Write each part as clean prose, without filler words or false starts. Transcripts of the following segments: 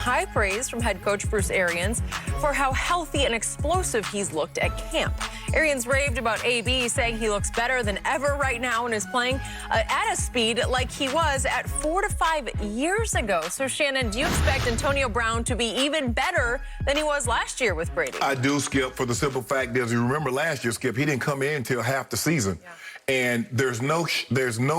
High praise from head coach Bruce Arians for how healthy and explosive he's looked at camp. Arians raved about AB, saying he looks better than ever right now and is playing at a speed like he was at 4 to 5 years ago. So, Shannon, do you expect Antonio Brown to be even better than he was last year with Brady? I do, Skip, for the simple fact that, as you remember last year, Skip, he didn't come in until half the season. Yeah. And there's no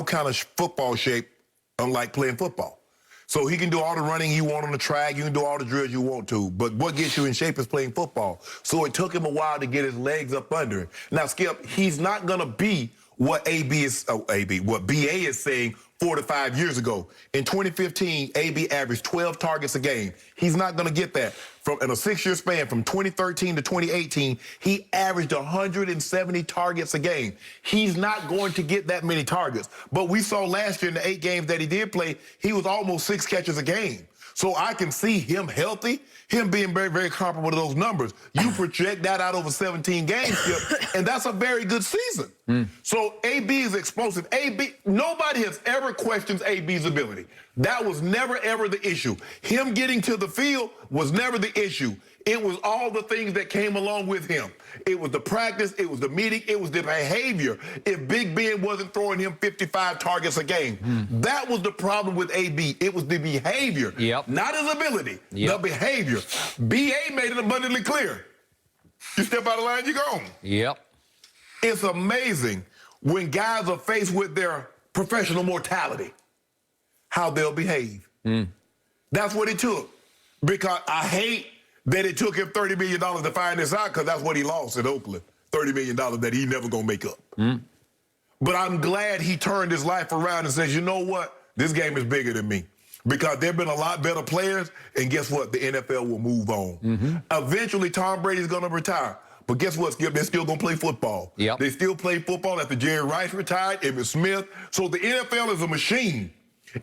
kind of football shape unlike playing football. So he can do all the running you want on the track. You can do all the drills you want to. But what gets you in shape is playing football. So it took him a while to get his legs up under him. Now, Skip, he's not going to be what what BA is saying 4 to 5 years ago. In 2015, AB averaged 12 targets a game. He's not going to get that. In a 6-year span, from 2013 to 2018, he averaged 170 targets a game. He's not going to get that many targets. But we saw last year in the 8 games that he did play, he was almost 6 catches a game. So I can see him healthy, him being very, very comparable to those numbers. You project that out over 17 games, Skip, and that's a very good season. So AB is explosive. Nobody has ever questioned AB's ability. That was never, ever the issue. Him getting to the field was never the issue. It was all the things that came along with him. It was the practice, it was the meeting, it was the behavior. If Big Ben wasn't throwing him 55 targets a game, that was the problem with AB. It was the behavior, not his ability, the behavior. BA made it abundantly clear. You step out of line, you're gone. It's amazing when guys are faced with their professional mortality, how they'll behave. That's what it took. Because I hate that it took him $30 million to find this out, because that's what he lost in Oakland, $30 million that he never going to make up. But I'm glad he turned his life around and says, you know what? This game is bigger than me. Because there have been a lot better players, and guess what? The NFL will move on. Eventually, Tom Brady's going to retire. But guess what, Skip? They're still going to play football. They still play football after Jerry Rice retired, Emmitt Smith. So the NFL is a machine.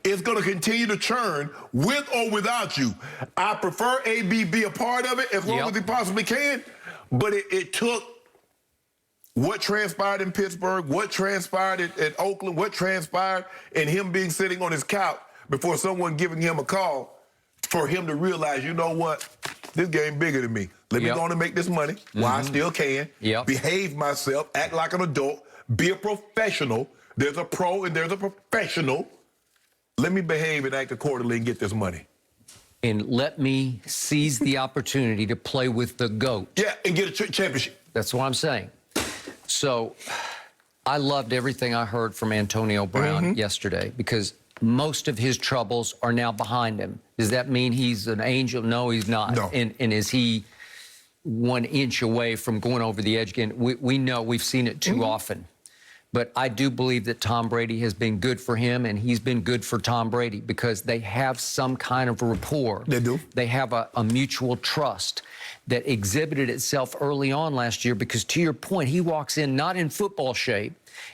It's going to continue to churn with or without you. I prefer AB be a part of it as long as he possibly can. But it took what transpired in Pittsburgh, what transpired at Oakland, what transpired in him being sitting on his couch before someone giving him a call for him to realize, you know what, this game bigger than me. Let me go on and make this money while I still can, behave myself, act like an adult, be a professional. There's a pro and there's a professional. Let me behave and act accordingly and get this money. And let me seize the opportunity to play with the GOAT. Yeah, and get a championship. That's what I'm saying. So I loved everything I heard from Antonio Brown yesterday, because most of his troubles are now behind him. Does that mean he's an angel? No, he's not. No. And is he 1 inch away from going over the edge again? We know, we've seen it too often. But I do believe that Tom Brady has been good for him, and he's been good for Tom Brady, because they have some kind of rapport. They do. They have a mutual trust that exhibited itself early on last year, because, to your point, he walks in not in football shape.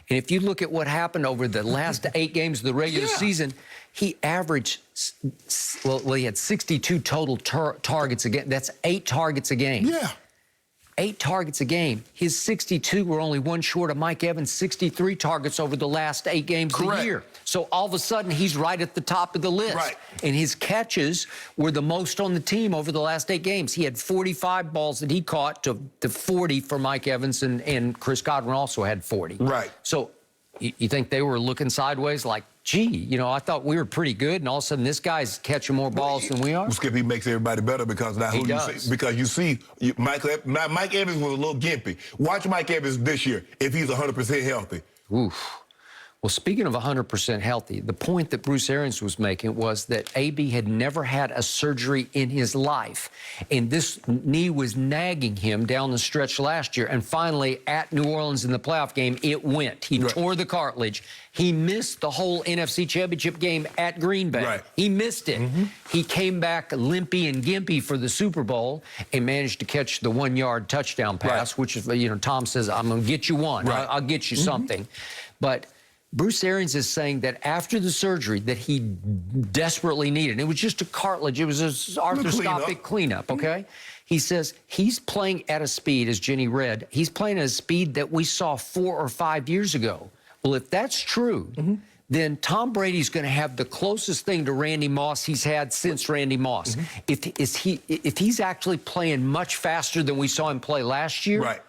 And if you look at what happened over the last 8 games of the regular season, he averaged, well, he had 62 total targets a game. That's 8 targets a game. 8 targets a game. His 62 were only 1 short of Mike Evans' 63 targets over the last 8 games of the year. So all of a sudden, he's right at the top of the list. And his catches were the most on the team over the last 8 games. He had 45 balls that he caught to 40 for Mike Evans, and Chris Godwin also had 40. So you think they were looking sideways like, gee, you know, I thought we were pretty good, and all of a sudden this guy's catching more balls than we are? Skip, he makes everybody better, because now because you see, Mike Evans was a little gimpy. Watch Mike Evans this year if he's 100% healthy. Well, speaking of 100% healthy, the point that Bruce Arians was making was that AB had never had a surgery in his life, and this knee was nagging him down the stretch last year, and finally at New Orleans in the playoff game, it went. He tore the cartilage. He missed the whole NFC Championship game at Green Bay. He missed it. He came back limpy and gimpy for the Super Bowl and managed to catch the 1-yard touchdown pass, which is, you know, Tom says, I'm going to get you one. I'll get you something. But Bruce Arians is saying that after the surgery that he desperately needed, it was just a cartilage, it was an arthroscopic cleanup, okay? He says he's playing at a speed, as Jenny read, he's playing at a speed that we saw 4 or 5 years ago. Well, if that's true, then Tom Brady's going to have the closest thing to Randy Moss he's had since Randy Moss. If he's actually playing much faster than we saw him play last year, Right.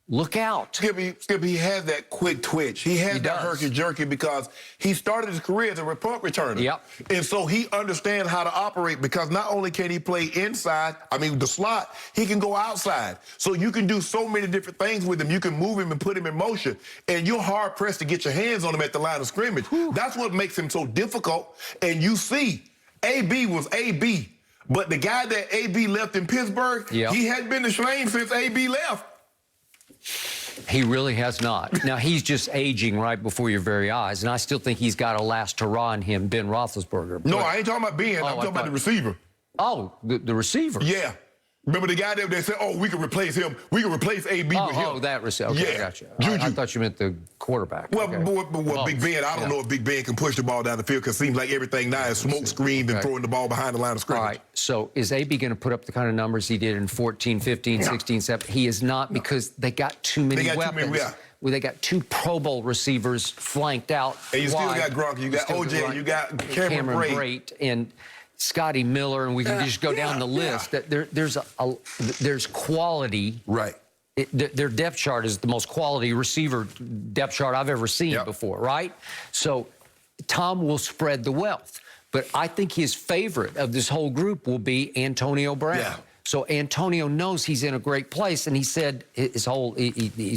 look out. Skip, he has that quick twitch. He has that herky-jerky because he started his career as a punt returner. Yep. And so he understands how to operate because not only can he play inside, the slot, he can go outside. So you can do so many different things with him. You can move him and put him in motion. And you're hard-pressed to get your hands on him at the line of scrimmage. That's what makes him so difficult. And you see, AB was AB. But the guy that AB left in Pittsburgh, he hadn't been the same since AB left. He really has not. Now, he's just aging right before your very eyes, and I still think he's got a last hurrah in him, Ben Roethlisberger. No, I ain't talking about Ben. I'm talking about the receiver. Oh, the receiver? Yeah. Remember the guy that they said, oh, we can replace him. We can replace AB with him. Oh, that receiver. Okay, yeah. Gotcha. Juju. I thought you meant the quarterback. Well, okay. Big Ben, I don't know if Big Ben can push the ball down the field because it seems like everything now is smoke screened and throwing the ball behind the line of scrimmage. All right, so is AB going to put up the kind of numbers he did in 14, 15, 16, 17? He is not because they got too many weapons. Well, they got 2 Pro Bowl receivers flanked out. And you still got Gronk, you got OJ, you got Cameron Brate. And Scotty Miller, and we can just go down the list. There's quality. Right. Their depth chart is the most quality receiver depth chart I've ever seen before, right? So Tom will spread the wealth. But I think his favorite of this whole group will be Antonio Brown. Yeah. So Antonio knows he's in a great place, and he said he's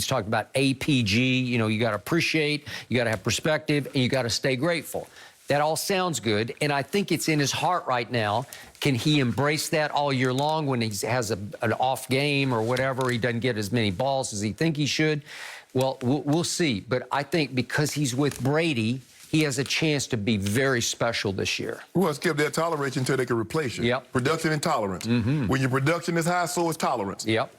talking about APG. You got to appreciate, you got to have perspective, and you got to stay grateful. That all sounds good, and I think it's in his heart right now. Can he embrace that all year long when he has an off game or whatever, he doesn't get as many balls as he think he should? Well, we'll see. But I think because he's with Brady, he has a chance to be very special this year. Well, Skip, they'll tolerate you until they can replace you. Yep. Production and tolerance. When your production is high, so is tolerance. Yep.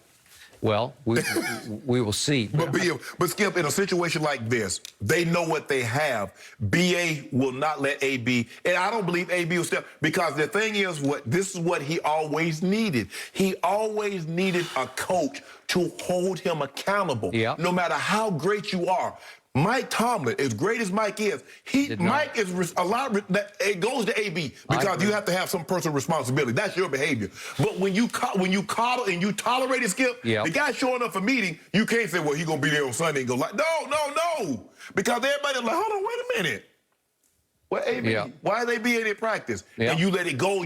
Well, we will see. But Skip, in a situation like this, they know what they have. BA will not let AB, and I don't believe AB will step, because the thing is, this is what he always needed. He always needed a coach to hold him accountable, no matter how great you are. Mike Tomlin, as great as Mike is, Mike is a lot. It goes to AB because you have to have some personal responsibility. That's your behavior. But when you coddle and you tolerate it, Skip, the guy showing up for meeting, you can't say, well, he's gonna be there on Sunday and go like, no, because everybody's like, hold on, wait a minute. Well, AB, why are they being in practice? And you let it go,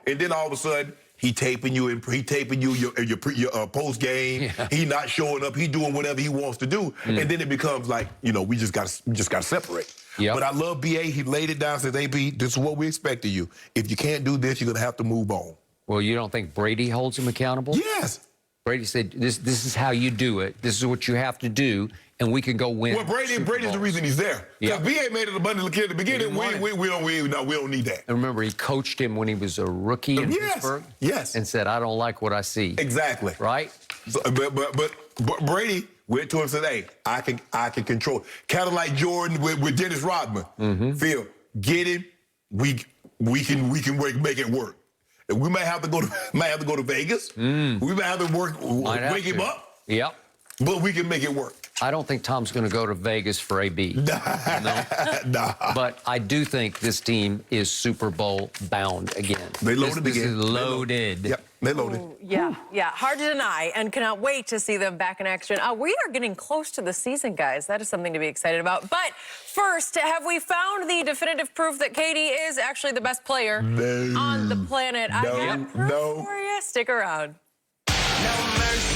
and then all of a sudden, he taping you your post game. He not showing up. He doing whatever he wants to do, and then it becomes like, we just got to separate. But I love BA. He laid it down. Says, AB, this is what we expect of you. If you can't do this, you're gonna have to move on. Well, you don't think Brady holds him accountable? Yes. Brady said, this is how you do it. This is what you have to do, and we can go win. Well, Brady's the reason he's there. Because BA made it abundantly clear at the beginning. We don't need that. And remember, he coached him when he was a rookie in Pittsburgh. Yes. And said, I don't like what I see. Exactly. Right? So, but Brady went to him and said, hey, I can control. Kind of like Jordan with Dennis Rodman. Phil, get him. We can make it work. We might have to go to Vegas. We might have to wake him up. Yep. But we can make it work. I don't think Tom's going to go to Vegas for AB. Nah. But I do think this team is Super Bowl bound again. They loaded this again. Is loaded. Yep, they loaded. Ooh, yeah. Hard to deny, and cannot wait to see them back in action. We are getting close to the season, guys. That is something to be excited about. But first, have we found the definitive proof that KD is actually the best player on the planet? I have proof for you. Stick around. No mercy.